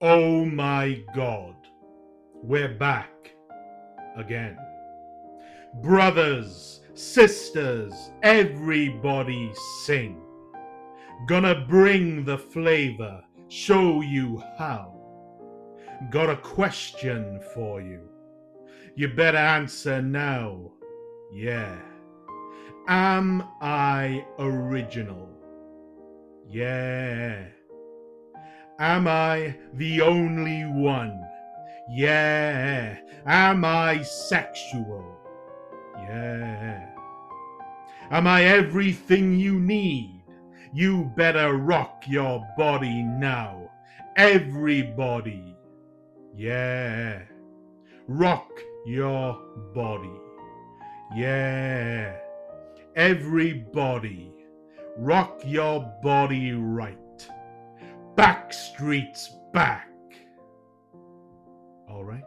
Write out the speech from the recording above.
Oh my God, we're back again. Brothers, sisters, everybody sing. Gonna bring the flavor, show you how. Got a question for you. You better answer now. Yeah. Am I original? Yeah. Am I the only one? Yeah. Am I sexual? Yeah. Am I everything you need? You better rock your body now. Everybody. Yeah. Rock your body. Yeah. Everybody. Rock your body right. Backstreet's back. All right.